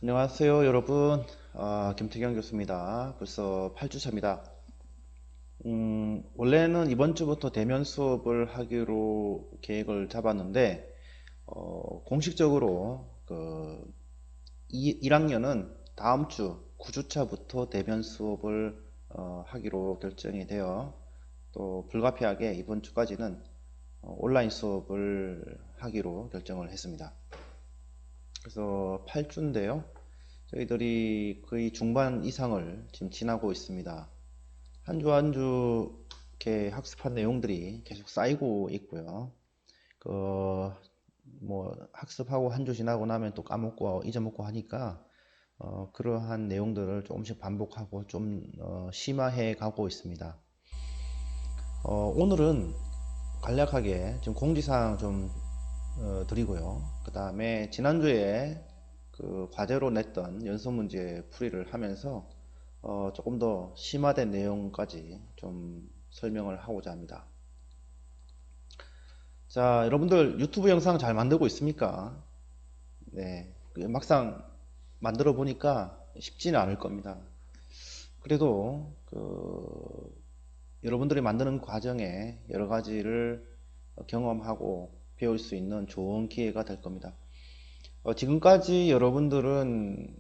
안녕하세요, 여러분. 김태경 교수입니다. 벌써 8주차입니다. 원래는 이번 주부터 대면 수업을 하기로 계획을 잡았는데, 공식적으로 1학년은 다음 주 9주차부터 대면 수업을 하기로 결정이 되어, 또 불가피하게 이번 주까지는 온라인 수업을 하기로 결정을 했습니다. 그래서 8주인데요. 저희들이 거의 중반 이상을 지금 지나고 있습니다. 한 주 한 주 이렇게 학습한 내용들이 계속 쌓이고 있고요. 그, 학습하고 한 주 지나고 나면 또 까먹고 잊어먹고 하니까, 그러한 내용들을 조금씩 반복하고 좀, 심화해 가고 있습니다. 오늘은 간략하게 지금 공지사항 좀, 드리고요. 그 다음에 지난주에 그 과제로 냈던 연속 문제 풀이를 하면서 조금 더 심화된 내용까지 좀 설명을 하고자 합니다. 자, 여러분들 유튜브 영상 잘 만들고 있습니까? 네, 막상 만들어 보니까 쉽지는 않을 겁니다. 그래도 여러분들이 만드는 과정에 여러 가지를 경험하고 배울 수 있는 좋은 기회가 될 겁니다. 지금까지 여러분들은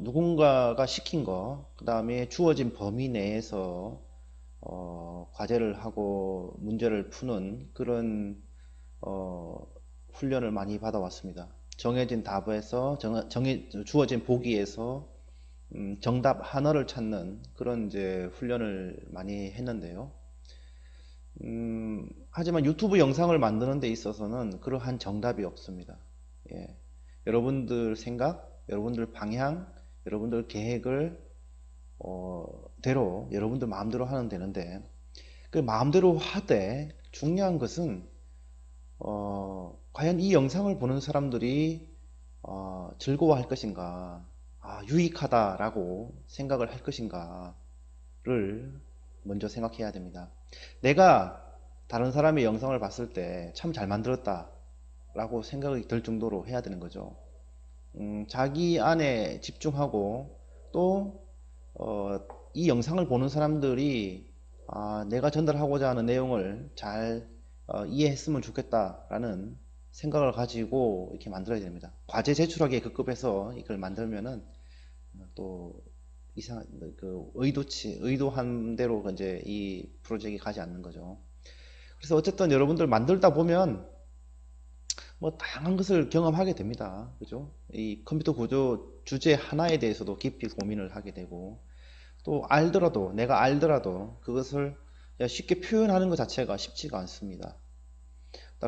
누군가가 시킨 거, 그 다음에 주어진 범위 내에서 과제를 하고 문제를 푸는 그런 훈련을 많이 받아왔습니다. 정해진 답에서 주어진 보기에서 정답 하나를 찾는 그런 이제 훈련을 많이 했는데요. 하지만 유튜브 영상을 만드는 데 있어서는 그러한 정답이 없습니다. 예. 여러분들 생각, 여러분들 방향, 여러분들 계획을 대로 여러분들 마음대로 하면 되는데 그 마음대로 하되 중요한 것은 과연 이 영상을 보는 사람들이 즐거워할 것인가, 유익하다라고 생각을 할 것인가를 먼저 생각해야 됩니다. 내가 다른 사람의 영상을 봤을 때 참 잘 만들었다 라고 생각이 들 정도로 해야 되는 거죠. 자기 안에 집중하고 또 이 영상을 보는 사람들이 내가 전달하고자 하는 내용을 잘 이해했으면 좋겠다라는 생각을 가지고 이렇게 만들어야 됩니다. 과제 제출하기에 급급해서 이걸 만들면은 또 이상 의도한 대로 이제 이 프로젝트가 가지 않는 거죠. 그래서 어쨌든 여러분들 만들다 보면 뭐 다양한 것을 경험하게 됩니다. 그죠? 이 컴퓨터 구조 주제 하나에 대해서도 깊이 고민을 하게 되고 또 내가 알더라도 그것을 쉽게 표현하는 것 자체가 쉽지가 않습니다.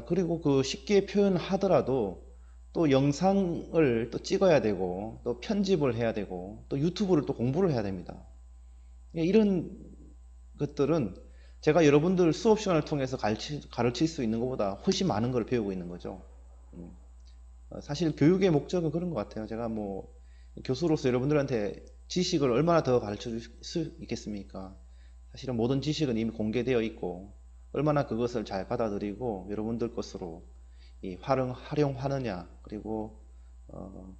그리고 그 쉽게 표현하더라도 또 영상을 또 찍어야 되고 또 편집을 해야 되고 또 유튜브를 또 공부를 해야 됩니다. 이런 것들은 제가 여러분들 수업 시간을 통해서 가르칠 수 있는 것보다 훨씬 많은 걸 배우고 있는 거죠. 음. 사실 교육의 목적은 그런 것 같아요. 제가 뭐 교수로서 여러분들한테 지식을 얼마나 더 가르쳐 줄 수 있겠습니까? 사실은 모든 지식은 이미 공개되어 있고 얼마나 그것을 잘 받아들이고 여러분들 것으로 활용하느냐 그리고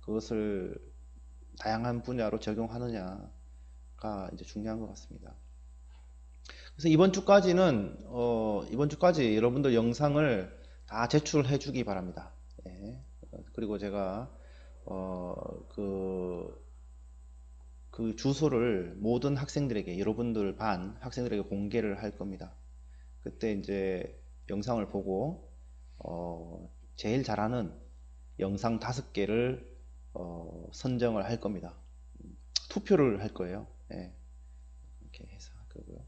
그것을 다양한 분야로 적용하느냐가 이제 중요한 것 같습니다. 그래서 이번 주까지 여러분들 영상을 다 제출해 주기 바랍니다. 예. 그리고 제가 어, 그, 그 주소를 모든 학생들에게 여러분들 반 학생들에게 공개를 할 겁니다. 그때 이제 영상을 보고 제일 잘하는 영상 5개를 선정을 할 겁니다. 투표를 할 거예요. 예. 이렇게 해서 할 거고요.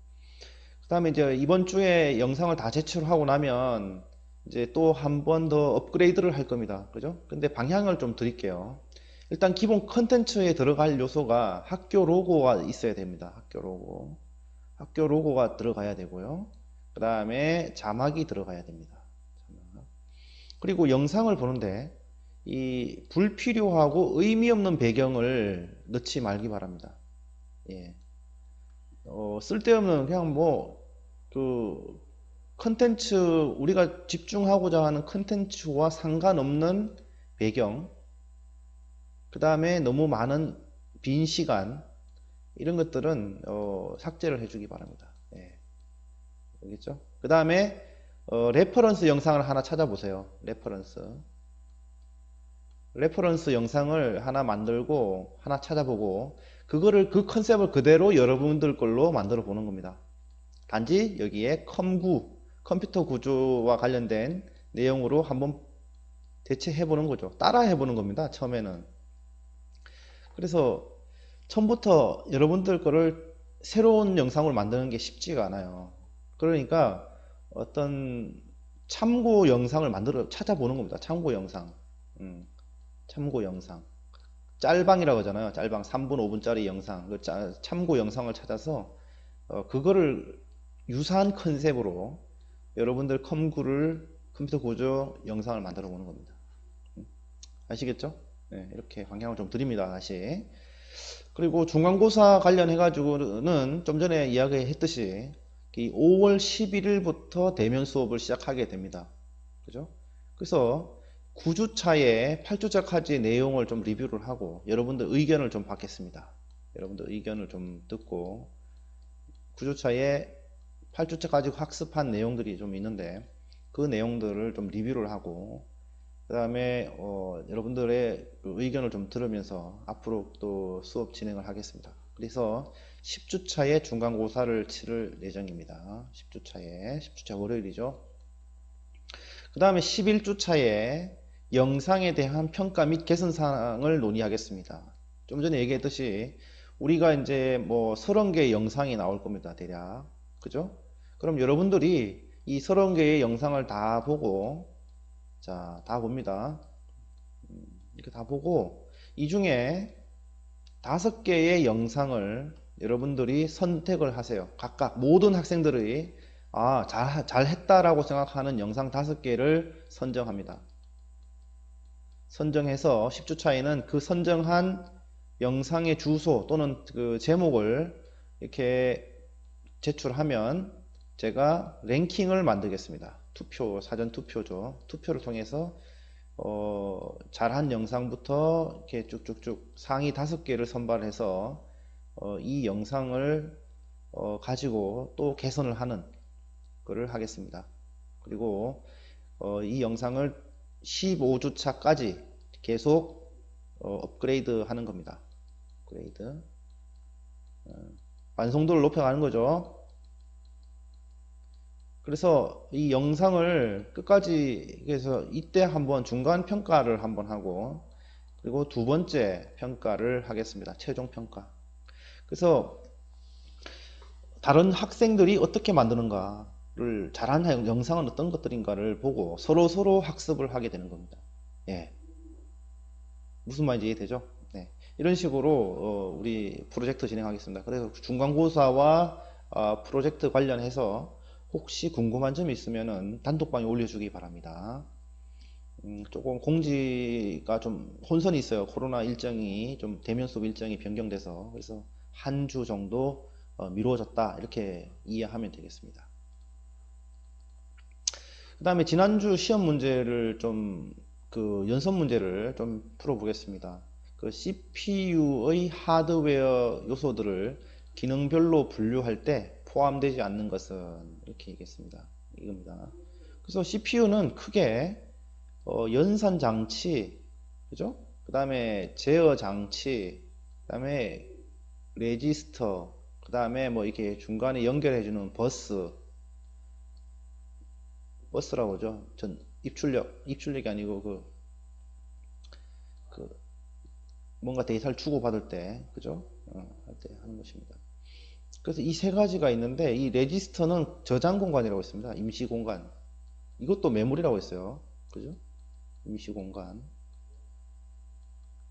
그 다음에 이제 이번 주에 영상을 다 제출하고 나면 이제 또 한 번 더 업그레이드를 할 겁니다. 그죠? 근데 방향을 좀 드릴게요. 일단 기본 컨텐츠에 들어갈 요소가 학교 로고가 있어야 됩니다. 학교 로고. 학교 로고가 들어가야 되고요. 그 다음에 자막이 들어가야 됩니다. 자막. 그리고 영상을 보는데 이 불필요하고 의미 없는 배경을 넣지 말기 바랍니다. 예. 쓸데없는 그냥 그 컨텐츠 우리가 집중하고자 하는 컨텐츠와 상관없는 배경 그 다음에 너무 많은 빈 시간, 이런 것들은 삭제를 해주기 바랍니다. 예, 알겠죠? 그 다음에 레퍼런스 영상을 하나 찾아보세요. 레퍼런스 영상을 하나 만들고 하나 찾아보고 그거를 그 컨셉을 그대로 여러분들 걸로 만들어 보는 겁니다. 단지 여기에 컴퓨터 구조와 관련된 내용으로 한번 대체해 보는 거죠. 따라 해 보는 겁니다. 처음에는. 그래서 처음부터 여러분들 거를 새로운 영상을 만드는 게 쉽지가 않아요. 그러니까 어떤 참고 영상을 찾아보는 겁니다. 참고 영상. 참고 영상. 짤방이라고 하잖아요. 짤방 3분, 5분짜리 영상. 그 참고 영상을 찾아서 그거를 유사한 컨셉으로 여러분들 컴퓨터 구조 영상을 만들어 보는 겁니다. 아시겠죠? 네, 이렇게 방향을 좀 드립니다. 다시. 그리고 중간고사 관련해 가지고는 좀 전에 이야기했듯이 5월 11일부터 대면 수업을 시작하게 됩니다. 그죠? 그래서 9주차에 8주차까지 내용을 좀 리뷰를 하고 여러분들 의견을 좀 받겠습니다. 여러분들 의견을 좀 듣고 9주차에 8주차까지 학습한 내용들이 좀 있는데 그 내용들을 좀 리뷰를 하고 그 다음에 여러분들의 의견을 좀 들으면서 앞으로 또 수업 진행을 하겠습니다. 그래서 10주차에 중간고사를 치를 예정입니다. 10주차 월요일이죠. 그 다음에 11주차에 영상에 대한 평가 및 개선 사항을 논의하겠습니다. 좀 전에 얘기했듯이 우리가 이제 뭐 30개의 영상이 나올 겁니다. 대략. 그죠? 그럼 여러분들이 이 30개의 영상을 다 보고 자, 다 봅니다. 이렇게 다 보고 이 중에 5개의 영상을 여러분들이 선택을 하세요. 각각 모든 학생들이 잘했다라고 생각하는 영상 5개를 선정합니다. 선정해서 10주 차에는 그 선정한 영상의 주소 또는 그 제목을 이렇게 제출하면 제가 랭킹을 만들겠습니다. 사전 투표죠. 투표를 통해서 잘한 영상부터 이렇게 쭉쭉쭉 상위 5개를 선발해서 이 영상을 가지고 또 개선을 하는 거를 하겠습니다. 그리고 이 영상을 15주차까지 계속 업그레이드 하는 겁니다. 업그레이드. 완성도를 높여가는 거죠. 그래서 이 영상을 끝까지 해서 이때 한번 중간 평가를 한번 하고 그리고 두 번째 평가를 하겠습니다. 최종 평가. 그래서 다른 학생들이 어떻게 만드는가를 잘한 영상은 어떤 것들인가를 보고 서로 학습을 하게 되는 겁니다. 예. 무슨 말인지 이해되죠? 네. 이런 식으로 우리 프로젝트 진행하겠습니다. 그래서 중간고사와 프로젝트 관련해서 혹시 궁금한 점이 있으면은 단톡방에 올려주기 바랍니다. 조금 공지가 좀 혼선이 있어요. 코로나 일정이 좀 대면 수업 일정이 변경돼서 그래서 한 주 정도 미뤄졌다 이렇게 이해하면 되겠습니다. 그 다음에 지난주 시험 문제를 그 연습 문제를 좀 풀어보겠습니다. 그 CPU의 하드웨어 요소들을 기능별로 분류할 때 포함되지 않는 것은 이렇게 얘기했습니다. 이겁니다. 그래서 CPU는 크게 연산 장치, 그죠? 그 다음에 제어 장치, 그 다음에 레지스터, 그 다음에 뭐 이렇게 중간에 연결해주는 버스라고 하죠. 입출력이 아니고 그 뭔가 데이터를 주고받을 때, 그죠? 할 때 하는 것입니다. 그래서 이 세 가지가 있는데 이 레지스터는 저장 공간이라고 있습니다. 임시 공간. 이것도 메모리라고 있어요. 그죠? 임시 공간.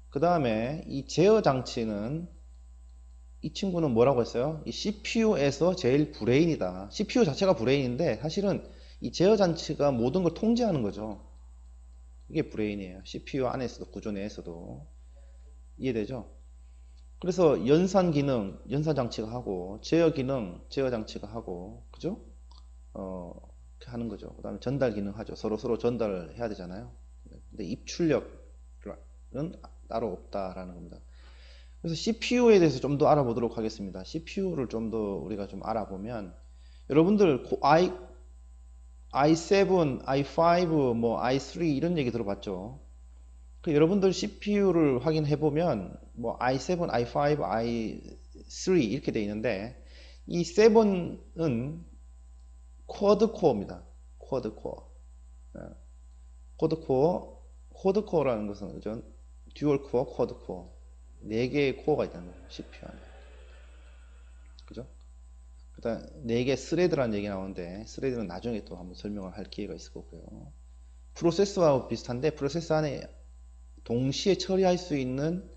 그 다음에 이 제어 장치는 이 친구는 뭐라고 했어요? 이 CPU에서 제일 브레인이다. CPU 자체가 브레인인데 사실은 이 제어 장치가 모든 걸 통제하는 거죠. 이게 브레인이에요. CPU 안에서도 구조 내에서도. 이해되죠? 그래서 연산 기능, 연산 장치가 하고, 제어 기능, 제어 장치가 하고, 그죠? 이렇게 하는 거죠. 그 다음에 전달 기능 하죠. 서로 전달을 해야 되잖아요. 근데 입출력은 따로 없다라는 겁니다. 그래서 CPU에 대해서 좀 더 알아보도록 하겠습니다. CPU를 좀 더 우리가 좀 알아보면 여러분들 i7, i5, 뭐 i3 이런 얘기 들어봤죠? 그 여러분들 CPU를 확인해 보면 뭐 i7, i5, i3 이렇게 돼 있는데 이 7은 쿼드 코어입니다. 쿼드 코어. 쿼드 코어, 쿼드 코어라는 것은 그죠? 듀얼 코어, 쿼드 코어. 4개의 코어가 있다는 거예요. CPU 안에. 그죠? 그다음 4개 스레드라는 얘기 나오는데 스레드는 나중에 또 한번 설명을 할 기회가 있을 거고요. 프로세서와 비슷한데 프로세서 안에 동시에 처리할 수 있는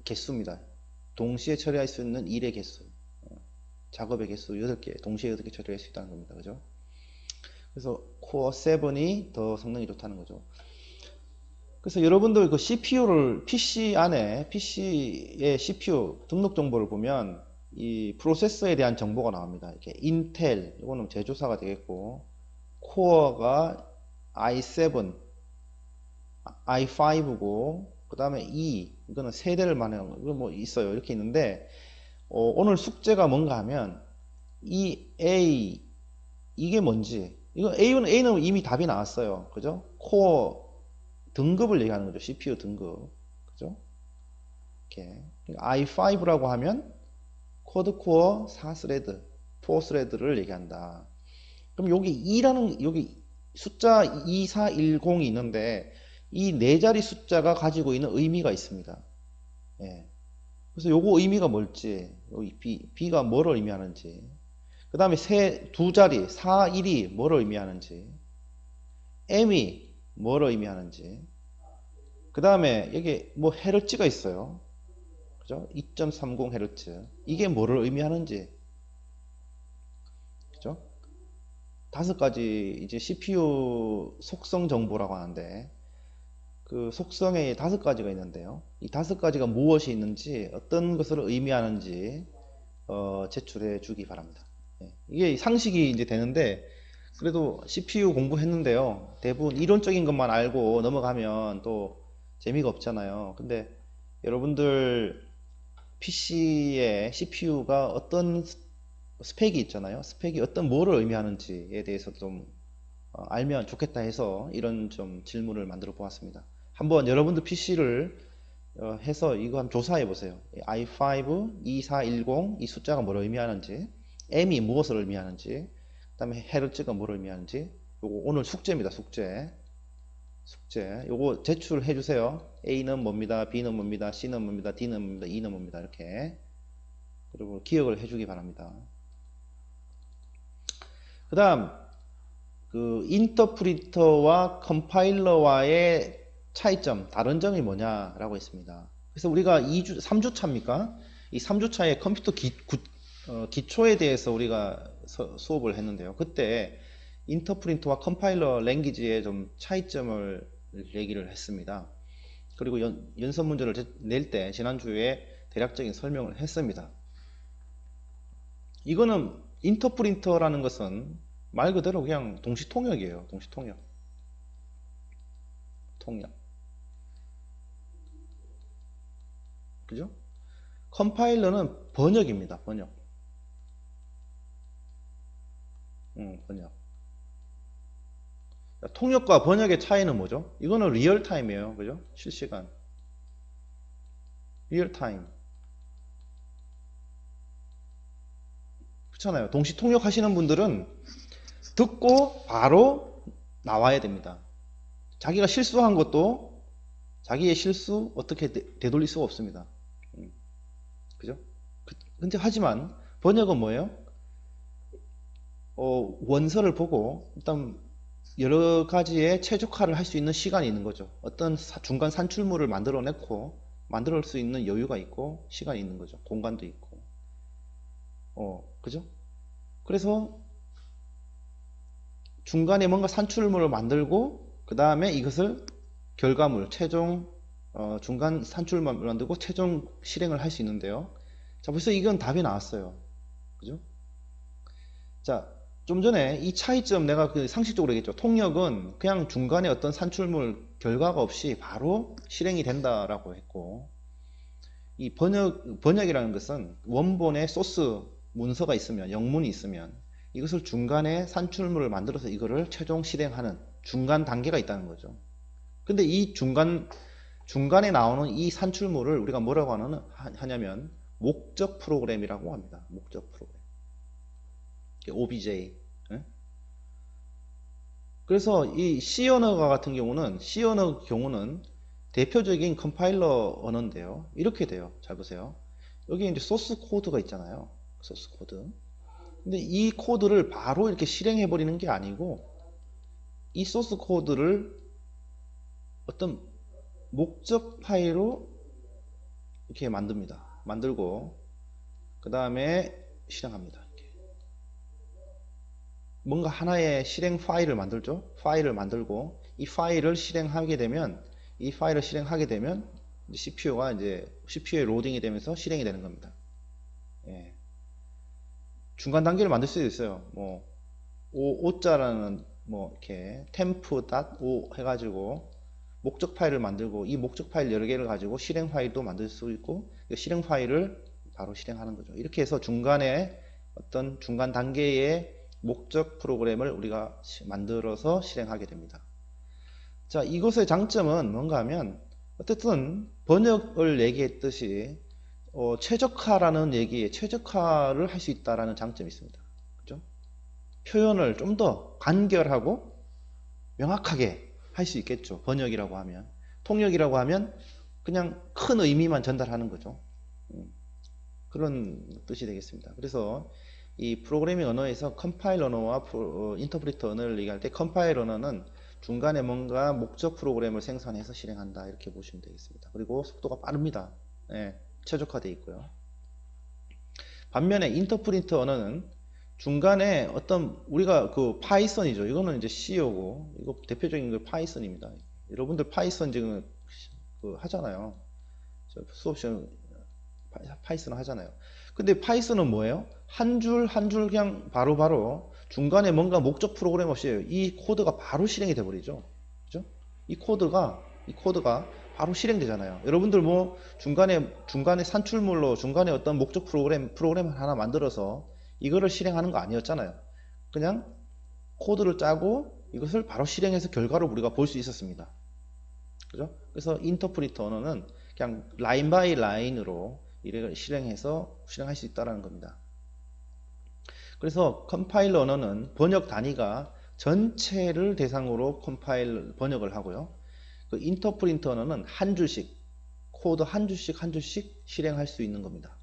개수입니다. 동시에 처리할 수 있는 일의 개수. 작업의 개수 8개, 동시에 8개 처리할 수 있다는 겁니다. 그죠? 그래서 코어 7이 더 성능이 좋다는 거죠. 그래서 여러분들 그 CPU를 PC 안에 PC의 CPU 등록 정보를 보면 이 프로세서에 대한 정보가 나옵니다. 이렇게 인텔, 이거는 제조사가 되겠고, 코어가 i7, i5고, 그 다음에 이거는 세대를 말하는 거, 이거 뭐 있어요. 이렇게 있는데, 오늘 숙제가 뭔가 하면, 이 A, 이게 뭔지, 이거 A는 이미 답이 나왔어요. 그죠? 코어 등급을 얘기하는 거죠. CPU 등급. 그죠? 이렇게. i5라고 하면 쿼드코어 4스레드, 4스레드를 얘기한다. 그럼 여기 숫자 2410이 있는데 이 네 자리 숫자가 가지고 있는 의미가 있습니다. 예. 그래서 요거 의미가 뭘지, 여기 B가 뭐를 의미하는지, 그 다음에 두 자리 4, 1이 뭐를 의미하는지, M이 뭐를 의미하는지, 그 다음에 여기 뭐 헤르츠가 있어요. 그죠? 2.30 헤르츠. 이게 뭐를 의미하는지. 그죠? 5가지 이제 CPU 속성 정보라고 하는데 그 속성에 5가지가 있는데요. 이 5가지가 무엇이 있는지, 어떤 것을 의미하는지 제출해 주기 바랍니다. 예. 이게 상식이 이제 되는데 그래도 CPU 공부했는데요. 대부분 이론적인 것만 알고 넘어가면 또 재미가 없잖아요. 근데 여러분들 PC의 CPU가 어떤 스펙이 있잖아요. 스펙이 어떤 뭐를 의미하는지에 대해서 좀 알면 좋겠다 해서 이런 좀 질문을 만들어 보았습니다. 한번 여러분들 PC를 해서 이거 한번 조사해 보세요. i5 2410 이 숫자가 뭐를 의미하는지, M이 무엇을 의미하는지, 그 다음에 헤르츠가 뭐를 의미하는지. 요거 오늘 숙제입니다. 숙제. 요거 제출해 주세요. A는 뭡니다. B는 뭡니다. C는 뭡니다. D는 뭡니다. E는 뭡니다. 이렇게. 그리고 기억을 해 주기 바랍니다. 그 다음 그 인터프리터와 컴파일러와의 차이점, 다른 점이 뭐냐라고 했습니다. 그래서 우리가 3주 차입니까? 이 3주 차에 컴퓨터 기초에 대해서 우리가 수업을 했는데요. 그때 인터프리터와 컴파일러 랭귀지의 좀 차이점을 얘기를 했습니다. 그리고 연습 문제를 낼 때 지난주에 대략적인 설명을 했습니다. 이거는 인터프린터라는 것은 말 그대로 그냥 동시통역이에요. 동시통역. 통역. 그죠? 컴파일러는 번역입니다. 번역. 번역. 통역과 번역의 차이는 뭐죠? 이거는 리얼타임이에요. 그죠? 실시간. 리얼타임. 그렇잖아요. 동시 통역하시는 분들은 듣고 바로 나와야 됩니다. 자기가 실수한 것도 자기의 실수 어떻게 되돌릴 수가 없습니다. 그죠? 근데 하지만 번역은 뭐예요? 원서를 보고 일단 여러 가지의 최적화를 할 수 있는 시간이 있는 거죠. 어떤 중간 산출물을 만들어내고 만들 수 있는 여유가 있고 시간이 있는 거죠. 공간도 있고. 그죠? 그래서 중간에 뭔가 산출물을 만들고 그 다음에 이것을 결과물, 최종 중간 산출물 만들고 최종 실행을 할 수 있는데요. 자, 벌써 이건 답이 나왔어요. 그죠? 자, 좀 전에 이 차이점 내가 그 상식적으로 얘기했죠. 통역은 그냥 중간에 어떤 산출물 결과가 없이 바로 실행이 된다라고 했고, 이 번역이라는 것은 원본의 소스 문서가 있으면, 영문이 있으면 이것을 중간에 산출물을 만들어서 이거를 최종 실행하는 중간 단계가 있다는 거죠. 근데 이 중간에 나오는 이 산출물을 우리가 뭐라고 하냐면 목적 프로그램이라고 합니다. 목적 프로그램. OBJ. 예? 그래서 이 C 언어가 같은 경우는 대표적인 컴파일러 언어인데요. 이렇게 돼요. 잘 보세요. 여기 이제 소스 코드가 있잖아요. 소스 코드. 근데 이 코드를 바로 이렇게 실행해 버리는 게 아니고 이 소스 코드를 어떤 목적 파일로 이렇게 만듭니다. 만들고 그 다음에 실행합니다. 이렇게. 뭔가 하나의 실행 파일을 만들죠. 파일을 만들고 이 파일을 실행하게 되면 CPU가 이제 CPU에 로딩이 되면서 실행이 되는 겁니다. 예. 중간 단계를 만들 수도 있어요. 뭐 오자라는 뭐 이렇게 temp.o 해가지고 목적 파일을 만들고 이 목적 파일 여러 개를 가지고 실행 파일도 만들 수 있고 실행 파일을 바로 실행하는 거죠. 이렇게 해서 중간에 어떤 중간 단계의 목적 프로그램을 우리가 만들어서 실행하게 됩니다. 자, 이것의 장점은 뭔가 하면 어쨌든 번역을 얘기했듯이 최적화라는 얘기에 최적화를 할 수 있다라는 장점이 있습니다. 그죠? 표현을 좀 더 간결하고 명확하게 할 수 있겠죠. 번역이라고 하면. 통역이라고 하면 그냥 큰 의미만 전달하는 거죠. 그런 뜻이 되겠습니다. 그래서 이 프로그래밍 언어에서 컴파일 언어와 인터프리터 언어를 얘기할 때 컴파일 언어는 중간에 뭔가 목적 프로그램을 생산해서 실행한다 이렇게 보시면 되겠습니다. 그리고 속도가 빠릅니다. 예, 최적화되어 있고요. 반면에 인터프리터 언어는 중간에 어떤 우리가 그 파이썬이죠. 이거는 이제 C고 이거 대표적인 게 파이썬입니다. 여러분들 파이썬 지금 그 하잖아요. 수업 시간 파이썬 하잖아요. 근데 파이썬은 뭐예요? 한 줄 한 줄 그냥 바로바로 중간에 뭔가 목적 프로그램 없이 이 코드가 바로 실행이 돼 버리죠. 그죠? 이 코드가 바로 실행되잖아요. 여러분들 뭐 중간에 산출물로 중간에 어떤 목적 프로그램을 하나 만들어서 이거를 실행하는 거 아니었잖아요. 그냥 코드를 짜고 이것을 바로 실행해서 결과를 우리가 볼 수 있었습니다. 그죠? 그래서 인터프리터 언어는 그냥 라인 바이 라인으로 이를 실행할 수 있다는 겁니다. 그래서 컴파일러 언어는 번역 단위가 전체를 대상으로 번역을 하고요. 그 인터프리터 언어는 한 줄씩 코드 한 줄씩 실행할 수 있는 겁니다.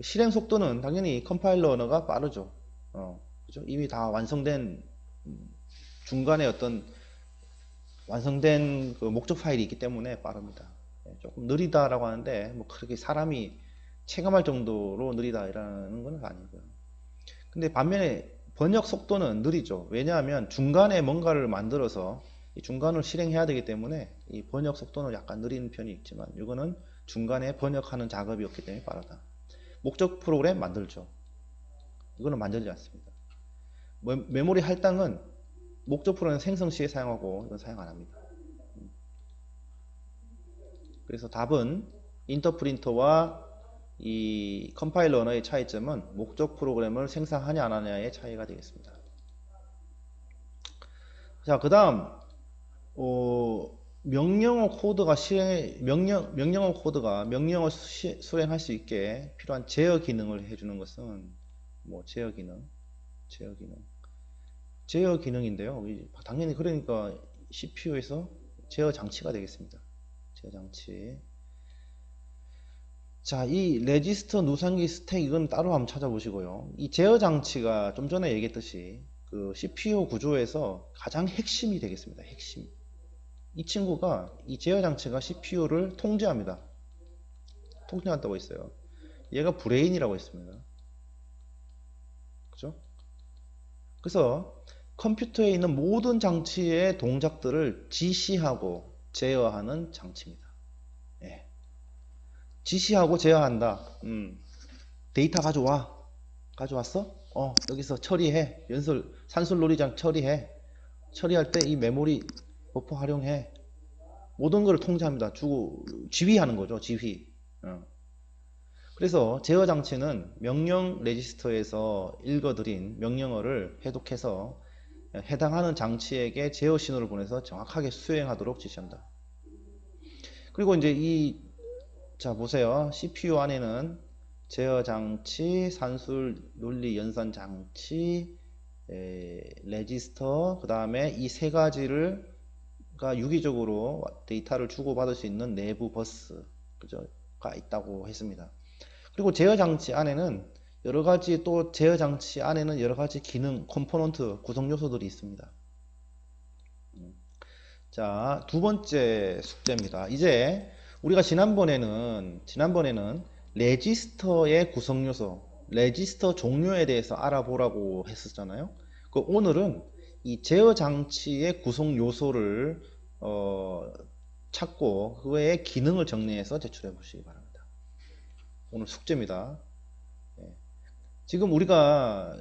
실행 속도는 당연히 컴파일러 언어가 빠르죠. 그죠? 이미 다 완성된 중간에 어떤 완성된 그 목적 파일이 있기 때문에 빠릅니다. 조금 느리다라고 하는데 뭐 그렇게 사람이 체감할 정도로 느리다라는 건 아니고요. 근데 반면에 번역 속도는 느리죠. 왜냐하면 중간에 뭔가를 만들어서 이 중간을 실행해야 되기 때문에 이 번역 속도는 약간 느린 편이 있지만 이거는 중간에 번역하는 작업이 없기 때문에 빠르다. 목적 프로그램 만들죠. 이거는 만들지 않습니다. 메모리 할당은 목적 프로그램 생성 시에 사용하고 이건 사용 안 합니다. 그래서 답은 인터프린터와 이 컴파일러 언어의 차이점은 목적 프로그램을 생성하냐 안 하냐의 차이가 되겠습니다. 자, 그 다음 명령어 코드가 명령어 수행할 수 있게 필요한 제어 기능을 해주는 것은 뭐 제어 기능인데요. 당연히 그러니까 CPU에서 제어 장치가 되겠습니다. 제어 장치. 자, 이 레지스터, 누상기, 스택 이건 따로 한번 찾아보시고요. 이 제어 장치가 좀 전에 얘기했듯이 그 CPU 구조에서 가장 핵심이 되겠습니다. 핵심. 이 친구가 이 제어 장치가 CPU를 통제합니다. 통제한다고 있어요. 얘가 브레인이라고 했습니다. 그죠? 그래서 컴퓨터에 있는 모든 장치의 동작들을 지시하고 제어하는 장치입니다. 예. 지시하고 제어한다. 데이터 가져와. 가져왔어? 여기서 처리해. 산술 놀이장 처리해. 처리할 때 이 메모리 버퍼 활용해. 모든 걸 통제합니다. 지휘하는 거죠. 지휘. 그래서 제어 장치는 명령 레지스터에서 읽어드린 명령어를 해독해서 해당하는 장치에게 제어 신호를 보내서 정확하게 수행하도록 지시한다. 그리고 이제 자 보세요. CPU 안에는 제어 장치, 산술 논리 연산 장치, 레지스터, 그 다음에 이 세 가지가 유기적으로 데이터를 주고받을 수 있는 내부 버스, 가 있다고 했습니다. 그리고 제어 장치 안에는 제어 장치 안에는 여러 가지 기능, 컴포넌트, 구성 요소들이 있습니다. 자, 두 번째 숙제입니다. 이제 우리가 지난번에는 레지스터의 구성 요소, 레지스터 종류에 대해서 알아보라고 했었잖아요. 오늘은 이 제어 장치의 구성 요소를 찾고 그 외에 기능을 정리해서 제출해 보시기 바랍니다. 오늘 숙제입니다. 지금 우리가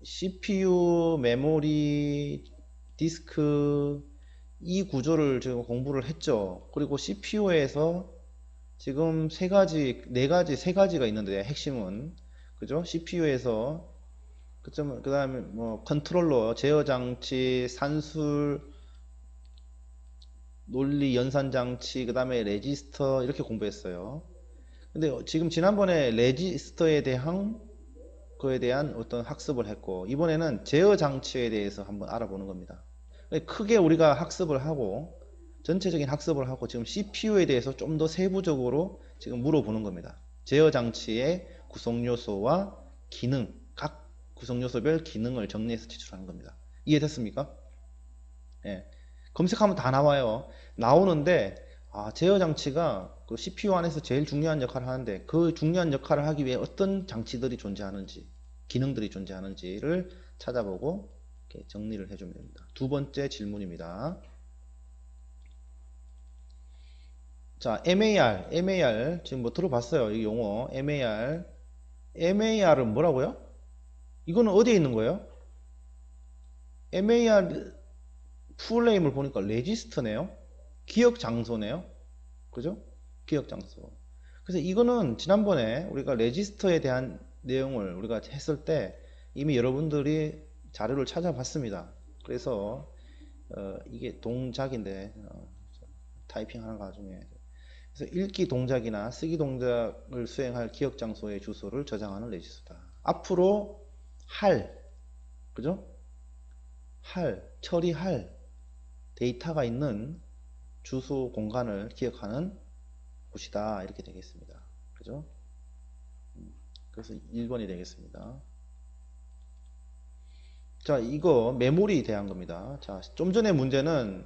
CPU, 메모리, 디스크 이 구조를 지금 공부를 했죠. 그리고 CPU에서 지금 세 가지가 있는데 핵심은 그죠? CPU에서 그 다음에 뭐 컨트롤러, 제어 장치, 산술, 논리 연산 장치, 그 다음에 레지스터 이렇게 공부했어요. 근데 지금 지난번에 레지스터에 대한 그에 대한 어떤 학습을 했고 이번에는 제어 장치에 대해서 한번 알아보는 겁니다. 크게 우리가 전체적인 학습을 하고 지금 CPU에 대해서 좀 더 세부적으로 지금 물어보는 겁니다. 제어 장치의 구성 요소와 기능, 각 구성 요소별 기능을 정리해서 제출하는 겁니다. 이해됐습니까? 예. 검색하면 다 나와요. 나오는데 제어 장치가 그 CPU 안에서 제일 중요한 역할을 하는데 그 중요한 역할을 하기 위해 어떤 장치들이 존재하는지, 기능들이 존재하는지를 찾아보고 이렇게 정리를 해주면 됩니다. 두 번째 질문입니다. 자, MAR 지금 뭐 들어봤어요. 이 용어 MAR은 뭐라고요? 이거는 어디에 있는 거예요? MAR 풀네임을 보니까 레지스터네요. 기억 장소네요. 그죠? 기억 장소. 그래서 이거는 지난번에 우리가 레지스터에 대한 내용을 우리가 했을 때 이미 여러분들이 자료를 찾아봤습니다. 그래서 이게 동작인데 타이핑하는 과정에 그래서 읽기 동작이나 쓰기 동작을 수행할 기억 장소의 주소를 저장하는 레지스터다. 앞으로 그죠? 처리할 데이터가 있는 주소 공간을 기억하는 곳이다. 이렇게 되겠습니다. 그죠? 그래서 1번이 되겠습니다. 자, 이거 메모리에 대한 겁니다. 자, 좀 전에 문제는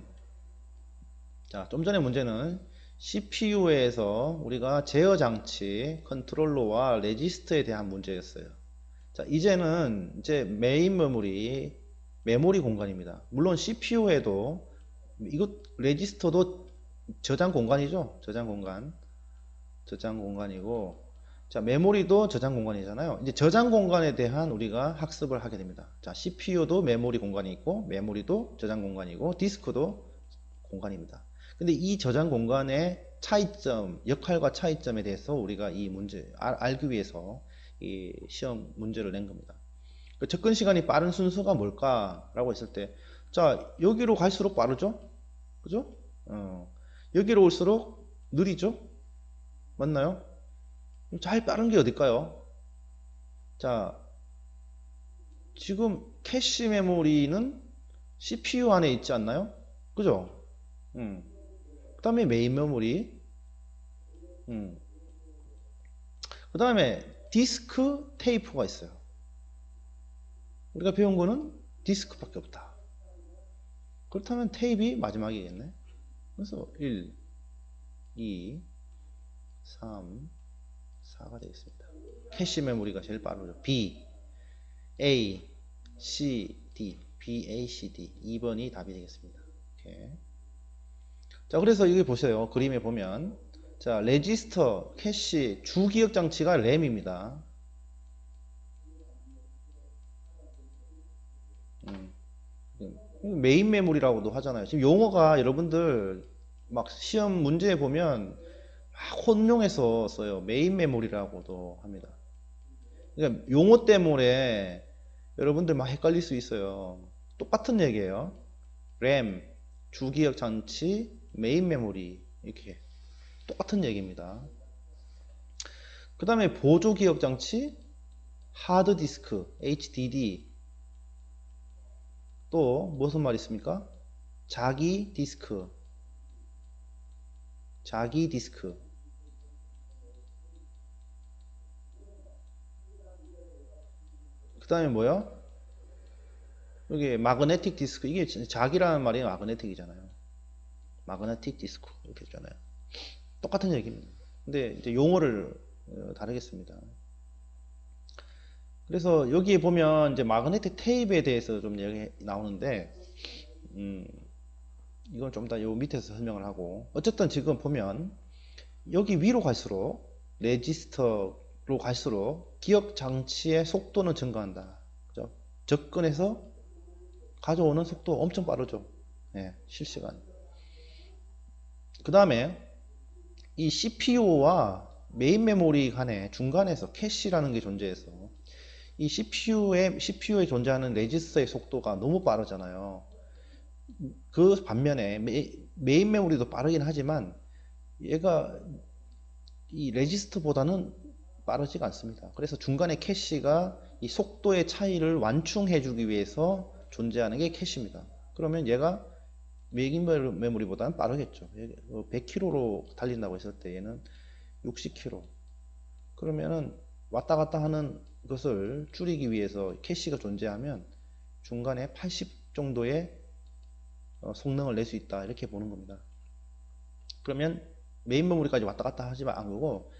CPU에서 우리가 제어 장치, 컨트롤러와 레지스터에 대한 문제였어요. 자, 이제는 메인 메모리 공간입니다. 물론 CPU에도 레지스터도 저장 공간이죠. 저장 공간이고, 자, 메모리도 저장 공간이잖아요. 이제 저장 공간에 대한 우리가 학습을 하게 됩니다. 자, CPU도 메모리 공간이 있고, 메모리도 저장 공간이고, 디스크도 공간입니다. 근데 이 저장 공간의 역할과 차이점에 대해서 우리가 이 문제 알기 위해서 이 시험 문제를 낸 겁니다. 그 접근 시간이 빠른 순서가 뭘까라고 했을 때, 자, 여기로 갈수록 빠르죠? 그죠? 여기로 올수록 느리죠? 맞나요? 제일 빠른 게 어딜까요? 자, 지금 캐시 메모리는 CPU 안에 있지 않나요? 그죠? 그 다음에 메인 메모리, 그 다음에 디스크 테이프가 있어요. 우리가 배운 거는 디스크밖에 없다. 그렇다면 테이프이 마지막이겠네. 그래서 1, 2, 3, 4가 되겠습니다. 캐시 메모리가 제일 빠르죠. B, A, C, D, B, A, C, D 2번이 답이 되겠습니다. 이렇게. 자, 그래서 여기 보세요. 그림에 보면 자, 레지스터, 캐시, 주기억 장치가 램입니다. 메인 메모리라고도 하잖아요. 지금 용어가 여러분들 막 시험 문제에 보면 막 혼용해서 써요. 메인 메모리라고도 합니다. 그러니까 용어 때문에 여러분들 막 헷갈릴 수 있어요. 똑같은 얘기예요. 램, 주기억 장치, 메인 메모리 이렇게 똑같은 얘기입니다. 그 다음에 보조 기억 장치, 하드 디스크, HDD. 또 무슨 말 있습니까? 자기 디스크, 자기 디스크. 그 다음에 뭐요? 여기 마그네틱 디스크. 이게 자기라는 말이 마그네틱이잖아요. 마그네틱 디스크 이렇게 했잖아요. 똑같은 얘기입니다. 근데 이제 용어를 다르겠습니다. 그래서 여기에 보면 이제 마그네틱 테이프에 대해서 좀 얘기 나오는데 이건 좀 더 요 밑에서 설명을 하고, 어쨌든 지금 보면 여기 위로 갈수록 레지스터로 갈수록 기억 장치의 속도는 증가한다. 그죠? 접근해서 가져오는 속도 엄청 빠르죠. 예, 실시간. 그 다음에 이 CPU와 메인 메모리 간에 중간에서 캐시라는 게 존재해서 이 CPU에 존재하는 레지스터의 속도가 너무 빠르잖아요. 그 반면에 메인 메모리도 빠르긴 하지만 얘가 이 레지스터보다는 빠르지가 않습니다. 그래서 중간에 캐시가 이 속도의 차이를 완충해 주기 위해서 존재하는 게 캐시입니다. 그러면 얘가 메인 메모리보다는 빠르겠죠. 100km로 달린다고 했을 때 얘는 60km. 그러면은 왔다 갔다 하는 것을 줄이기 위해서 캐시가 존재하면 중간에 80 정도의 성능을 낼 수 있다, 이렇게 보는 겁니다. 그러면 메인 메모리까지 왔다 갔다 하지 않고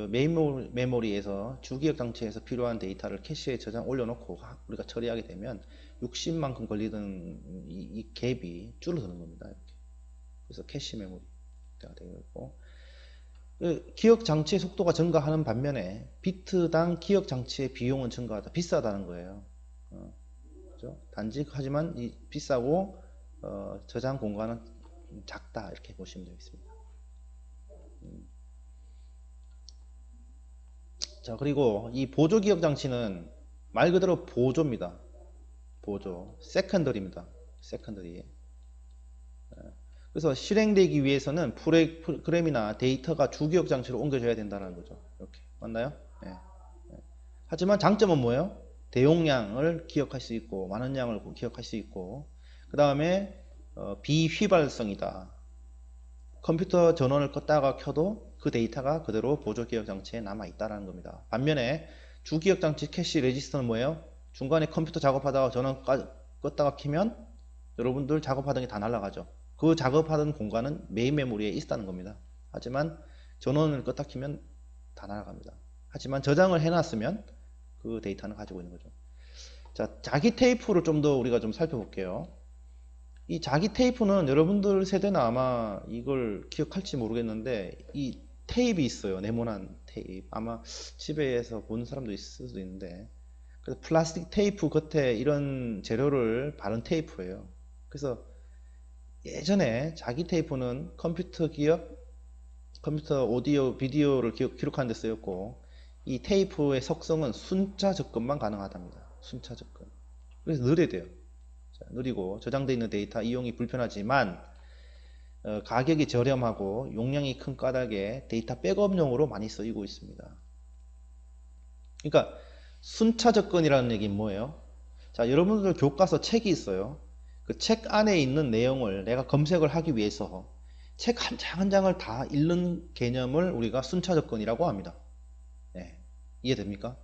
메인 메모리에서 주기억 장치에서 필요한 데이터를 캐시에 저장 올려놓고 우리가 처리하게 되면 60만큼 걸리던 이 갭이 줄어드는 겁니다. 이렇게. 그래서 캐시 메모리가 되고, 기억 장치의 속도가 증가하는 반면에 비트당 기억 장치의 비용은 증가하다, 비싸다는 거예요. 그렇죠? 단지 하지만 비싸고 저장 공간은 작다, 이렇게 보시면 되겠습니다. 자, 그리고 이 보조 기억 장치는 말 그대로 보조입니다. 보조, 세컨더리입니다. 세컨더리. 그래서 실행되기 위해서는 프로그램이나 데이터가 주기억 장치로 옮겨져야 된다는 거죠. 이렇게 맞나요? 네. 하지만 장점은 뭐예요? 대용량을 기억할 수 있고 많은 양을 기억할 수 있고, 그 다음에 비휘발성이다. 컴퓨터 전원을 껐다가 켜도 그 데이터가 그대로 보조 기억 장치에 남아 있다는 겁니다. 반면에 주기억 장치 캐시 레지스터는 뭐예요? 중간에 컴퓨터 작업하다가 전원 껐다가 켜면 여러분들 작업하던 게 다 날아가죠. 그 작업하던 공간은 메인 메모리에 있다는 겁니다. 하지만 전원을 껐다 켜면 다 날아갑니다. 하지만 저장을 해놨으면 그 데이터는 가지고 있는 거죠. 자, 자기 테이프를 좀 더 우리가 좀 살펴볼게요. 이 자기 테이프는 여러분들 세대는 아마 이걸 기억할지 모르겠는데, 이 테이프 있어요. 네모난 테이프. 아마 집에서 본 사람도 있을 수도 있는데, 그래서 플라스틱 테이프 겉에 이런 재료를 바른 테이프예요. 그래서 예전에 자기 테이프는 컴퓨터 기억, 컴퓨터 오디오, 비디오를 기록하는 데 쓰였고, 이 테이프의 속성은 순차 접근만 가능하답니다. 순차 접근. 그래서 느려야 돼요. 느리고 저장되어 있는 데이터 이용이 불편하지만 가격이 저렴하고 용량이 큰 까닭에 데이터 백업용으로 많이 쓰이고 있습니다. 그러니까 순차 접근이라는 얘기는 뭐예요? 자, 여러분들 교과서 책이 있어요. 그 책 안에 있는 내용을 내가 검색을 하기 위해서 책 한 장 한 장을 다 읽는 개념을 우리가 순차 접근이라고 합니다. 네, 이해됩니까?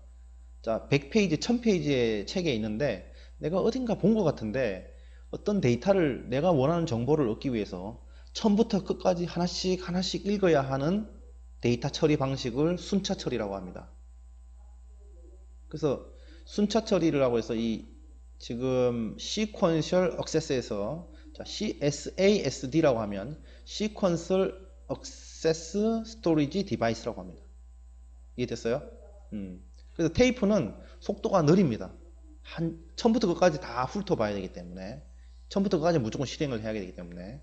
자, 100페이지, 1000페이지의 책에 있는데 내가 어딘가 본 것 같은데 어떤 데이터를 내가 원하는 정보를 얻기 위해서 처음부터 끝까지 하나씩 하나씩 읽어야 하는 데이터 처리 방식을 순차 처리라고 합니다. 그래서 순차 처리라고 해서 이 지금 Sequential Access에서 CSASD라고 하면 Sequential Access Storage Device라고 합니다. 이해됐어요? 그래서 테이프는 속도가 느립니다. 처음부터 끝까지 다 훑어봐야 되기 때문에 처음부터 끝까지 무조건 실행을 해야 되기 때문에.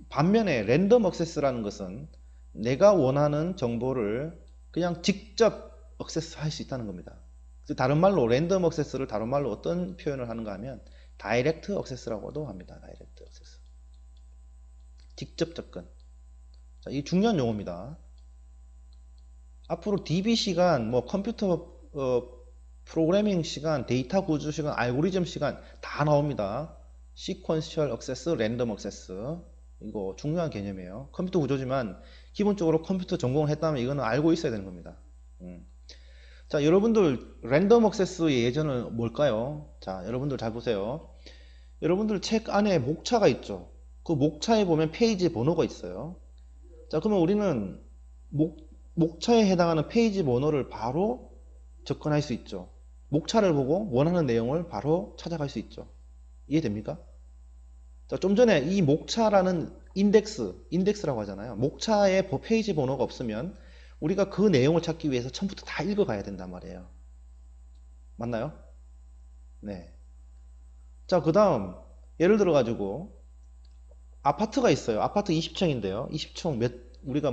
반면에 랜덤 액세스라는 것은 내가 원하는 정보를 그냥 직접 액세스 할 수 있다는 겁니다. 다른 말로 랜덤 액세스를 다른 말로 어떤 표현을 하는가 하면 다이렉트 액세스라고도 합니다. 다이렉트 액세스. 직접 접근. 자, 이 중요한 용어입니다. 앞으로 DB 시간, 뭐 컴퓨터 프로그래밍 시간, 데이터 구조 시간, 알고리즘 시간 다 나옵니다. 시퀀셜 액세스, 랜덤 액세스. 이거 중요한 개념이에요. 컴퓨터 구조지만 기본적으로 컴퓨터 전공을 했다면 이거는 알고 있어야 되는 겁니다. 자, 여러분들 랜덤 액세스의 예전은 뭘까요? 자, 여러분들 잘 보세요. 여러분들 책 안에 목차가 있죠. 그 목차에 보면 페이지 번호가 있어요. 자, 그러면 우리는 목차에 해당하는 페이지 번호를 바로 접근할 수 있죠. 목차를 보고 원하는 내용을 바로 찾아갈 수 있죠. 이해됩니까? 자, 좀 전에 이 목차라는 인덱스라고 하잖아요. 목차에 페이지 번호가 없으면 우리가 그 내용을 찾기 위해서 처음부터 다 읽어가야 된단 말이에요. 맞나요? 네. 자, 그 다음 예를 들어 가지고 아파트가 있어요. 아파트 20층인데요. 20층 우리가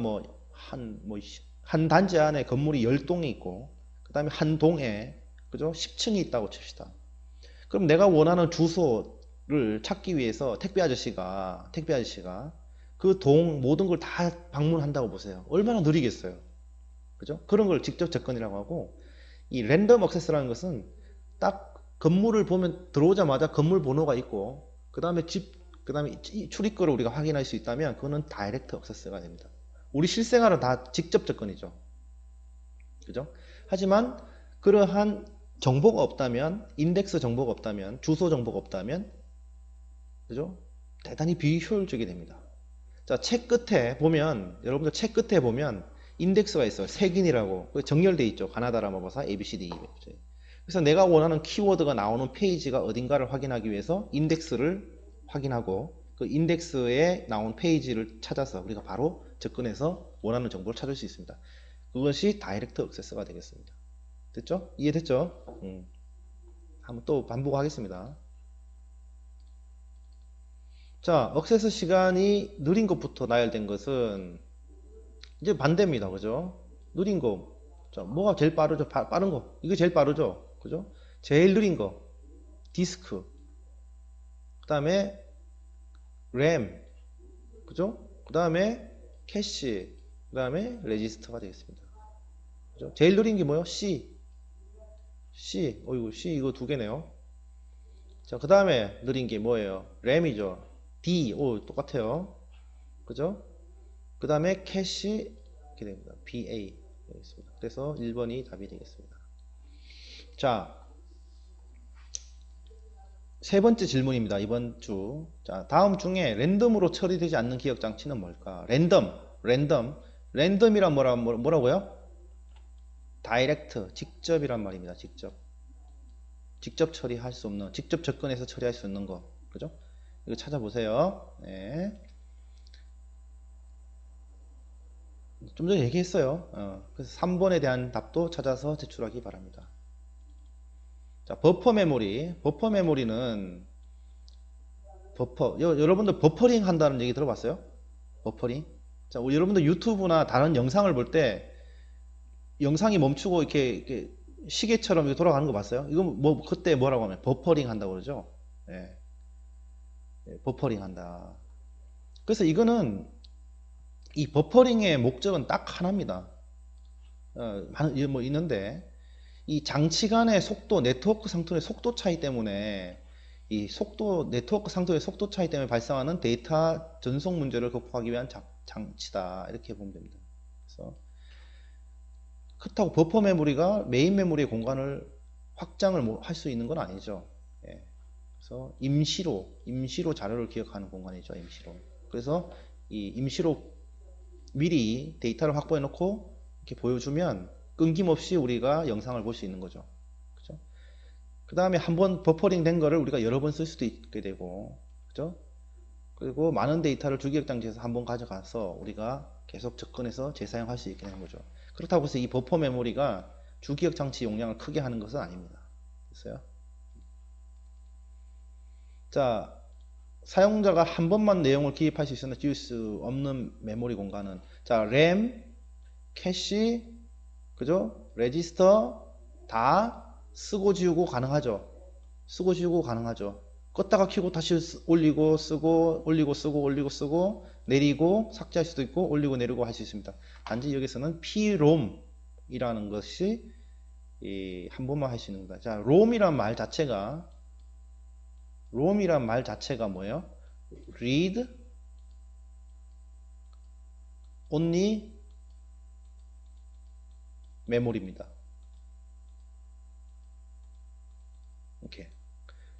한 단지 안에 건물이 10동이 있고 그 다음에 한 동에 그죠? 10층이 있다고 칩시다. 그럼 내가 원하는 주소를 찾기 위해서 택배 아저씨가 그 동 모든 걸 다 방문한다고 보세요. 얼마나 느리겠어요. 그죠? 그런 걸 직접 접근이라고 하고, 이 랜덤 액세스라는 것은 딱 건물을 보면 들어오자마자 건물 번호가 있고 그 다음에 출입구를 우리가 확인할 수 있다면 그거는 다이렉트 액세스가 됩니다. 우리 실생활은 다 직접 접근이죠. 그죠? 하지만 그러한 정보가 없다면, 인덱스 정보가 없다면, 주소 정보가 없다면, 그죠? 대단히 비효율적이 됩니다. 자, 책 끝에 보면, 여러분들 책 끝에 보면 인덱스가 있어요. 색인이라고 정렬되어 있죠. 가나다라 마법사 ABCD. 그래서 내가 원하는 키워드가 나오는 페이지가 어딘가를 확인하기 위해서 인덱스를 확인하고 그 인덱스에 나온 페이지를 찾아서 우리가 바로 접근해서 원하는 정보를 찾을 수 있습니다. 그것이 다이렉트 액세스가 되겠습니다. 됐죠? 이해됐죠? 한번 또 반복하겠습니다. 자, 액세스 시간이 느린 것부터 나열된 것은 이제 반대입니다. 그죠? 느린 거. 자, 뭐가 제일 빠르죠? 빠른 거. 이거 제일 빠르죠? 그죠? 제일 느린 거. 디스크. 그 다음에 램. 그죠? 그 다음에 캐시. 그 다음에 레지스터가 되겠습니다. 그죠? 제일 느린 게 뭐예요? C. 어이구, C 이거 두 개네요. 자, 그 다음에 느린 게 뭐예요? 램이죠. D. 똑같아요. 그죠? 그 다음에 캐시 이렇게 됩니다. BA 되겠습니다. 그래서 1번이 답이 되겠습니다. 자, 세 번째 질문입니다. 이번 주. 자, 다음 중에 랜덤으로 처리되지 않는 기억 장치는 뭘까? 랜덤이란 뭐라고요? 다이렉트, 직접이란 말입니다. 직접 처리할 수 없는, 직접 접근해서 처리할 수 있는 거. 그죠? 이거 찾아보세요. 네. 좀 전에 얘기했어요. 그래서 3번에 대한 답도 찾아서 제출하기 바랍니다. 자, 버퍼 메모리는 여러분들 버퍼링 한다는 얘기 들어봤어요? 버퍼링? 자, 여러분들 유튜브나 다른 영상을 볼 때 영상이 멈추고 이렇게 시계처럼 이렇게 돌아가는 거 봤어요? 이거 그때 뭐라고 하면 버퍼링 한다고 그러죠? 네. 버퍼링 한다. 그래서 이거는 이 버퍼링의 목적은 딱 하나입니다. 있는데 이 장치 간의 속도, 네트워크 상태의 속도 차이 때문에 네트워크 상태의 속도 차이 때문에 발생하는 데이터 전송 문제를 극복하기 위한 장치다. 이렇게 보면 됩니다. 그래서 그렇다고 버퍼 메모리가 메인 메모리의 공간을 확장을 할 수 있는 건 아니죠. 예. 그래서 임시로 자료를 기억하는 공간이죠. 임시로. 그래서 이 임시로 미리 데이터를 확보해 놓고 이렇게 보여주면 끊김없이 우리가 영상을 볼 수 있는 거죠. 그죠? 그 다음에 한번 버퍼링 된 거를 우리가 여러 번 쓸 수도 있게 되고, 그죠? 그리고 많은 데이터를 주기억 장치에서 한번 가져가서 우리가 계속 접근해서 재사용할 수 있게 되는 거죠. 그렇다고 해서 이 버퍼 메모리가 주기억 장치 용량을 크게 하는 것은 아닙니다. 됐어요? 자, 사용자가 한 번만 내용을 기입할 수 있으나 지울 수 없는 메모리 공간은 자, 램, 캐시, 그죠? 레지스터 다 쓰고 지우고 가능하죠. 쓰고 지우고 가능하죠. 껐다가 켜고 다시 올리고 쓰고 올리고 쓰고 올리고 쓰고 내리고 삭제할 수도 있고 올리고 내리고 할 수 있습니다. 단지 여기서는 PROM이라는 것이 한 번만 할 수 있는 겁니다. 자, ROM이란 말 자체가 뭐예요? Read Only 메모리입니다. 이렇게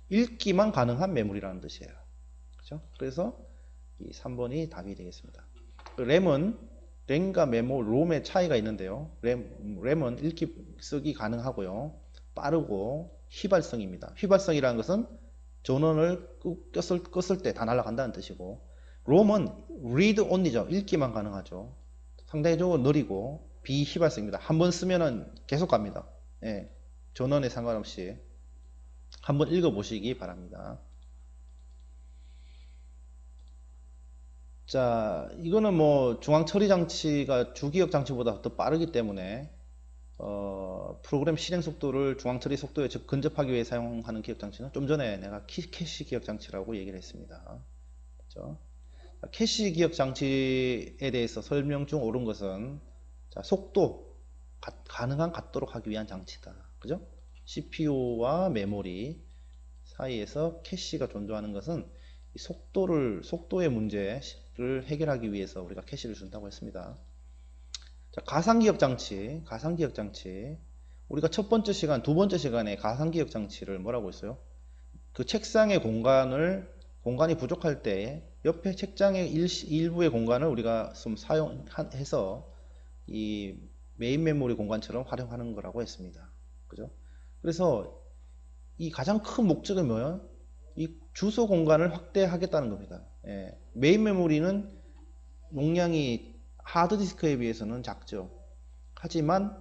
읽기만 가능한 메모리라는 뜻이에요. 그렇죠? 그래서 이 3번이 답이 되겠습니다. 램과 롬의 차이가 있는데요. 램은 읽기 쓰기 가능하고요. 빠르고 휘발성입니다. 휘발성이라는 것은 전원을 껐을 때 다 날아간다는 뜻이고, 롬은 read only죠. 읽기만 가능하죠. 상대적으로 느리고 비휘발성입니다. 한번 쓰면은 계속 갑니다. 예, 전원에 상관없이 한번 읽어보시기 바랍니다. 자, 이거는 뭐 중앙 처리 장치가 주기억 장치보다 더 빠르기 때문에 프로그램 실행 속도를 중앙 처리 속도에 근접하기 위해 사용하는 기억 장치는 좀 전에 내가 캐시 기억 장치라고 얘기를 했습니다. 그렇죠? 캐시 기억 장치에 대해서 설명 중 옳은 것은 자, 속도 가능한 같도록 하기 위한 장치다. 그죠? CPU와 메모리 사이에서 캐시가 존재하는 것은 이 속도의 문제를 해결하기 위해서 우리가 캐시를 준다고 했습니다. 자, 가상기억 장치. 우리가 첫 번째 시간, 두 번째 시간에 가상기억 장치를 뭐라고 했어요? 그 책상의 공간이 부족할 때 옆에 책장의 일부의 공간을 우리가 좀 사용해서 이 메인 메모리 공간처럼 활용하는 거라고 했습니다. 그죠? 그래서 이 가장 큰 목적은 뭐예요? 이 주소 공간을 확대하겠다는 겁니다. 예, 메인 메모리는 용량이 하드디스크에 비해서는 작죠. 하지만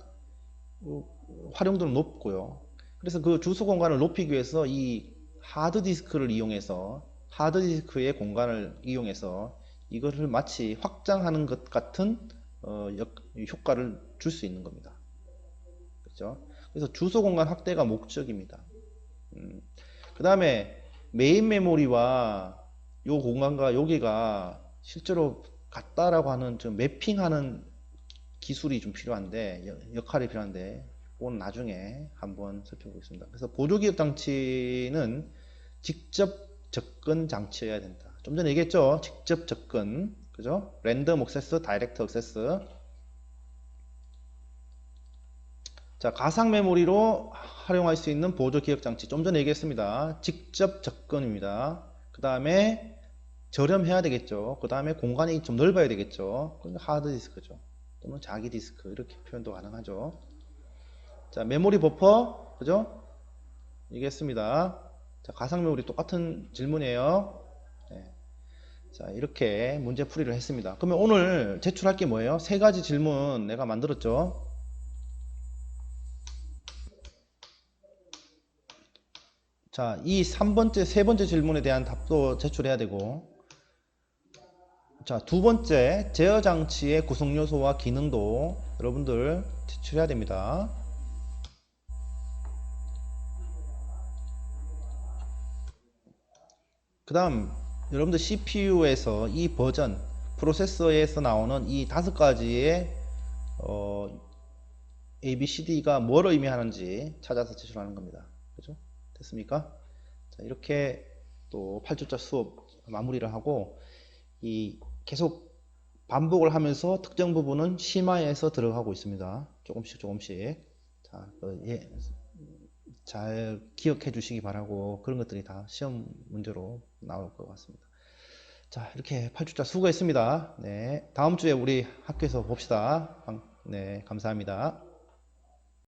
활용도는 높고요. 그래서 그 주소 공간을 높이기 위해서 이 하드디스크의 공간을 이용해서 이것을 마치 확장하는 것 같은 효과를 줄 수 있는 겁니다. 그렇죠? 그래서 주소 공간 확대가 목적입니다. 그 다음에 메인 메모리와 요 공간과 여기가 실제로 같다라고 하는 좀 매핑하는 기술이 좀 필요한데, 역할이 필요한데, 그건 나중에 한번 살펴보겠습니다. 그래서 보조기억 장치는 직접 접근 장치여야 된다. 좀 전에 얘기했죠? 직접 접근. 그죠? 랜덤 액세스, 다이렉트 액세스. 자, 가상 메모리로 활용할 수 있는 보조 기억 장치. 좀 전에 얘기했습니다. 직접 접근입니다. 그 다음에 저렴해야 되겠죠. 그 다음에 공간이 좀 넓어야 되겠죠. 하드디스크죠. 또는 자기 디스크. 이렇게 표현도 가능하죠. 자, 메모리 버퍼. 그죠? 얘기했습니다. 자, 가상 메모리 똑같은 질문이에요. 네. 자, 이렇게 문제 풀이를 했습니다. 그러면 오늘 제출할 게 뭐예요? 세 가지 질문 내가 만들었죠. 자, 이 세 번째 질문에 대한 답도 제출해야 되고, 자, 두 번째, 제어 장치의 구성 요소와 기능도 여러분들 제출해야 됩니다. 그 다음, 여러분들 CPU에서 이 버전, 프로세서에서 나오는 이 5가지의 ABCD가 뭘 의미하는지 찾아서 제출하는 겁니다. 그죠? 됐습니까? 자, 이렇게 또 8주짜 수업 마무리를 하고 계속 반복을 하면서 특정 부분은 심화해서 들어가고 있습니다. 조금씩. 자, 잘 기억해 주시기 바라고 그런 것들이 다 시험 문제로 나올 것 같습니다. 자, 이렇게 8주짜 수고했습니다. 네, 다음 주에 우리 학교에서 봅시다. 네, 감사합니다.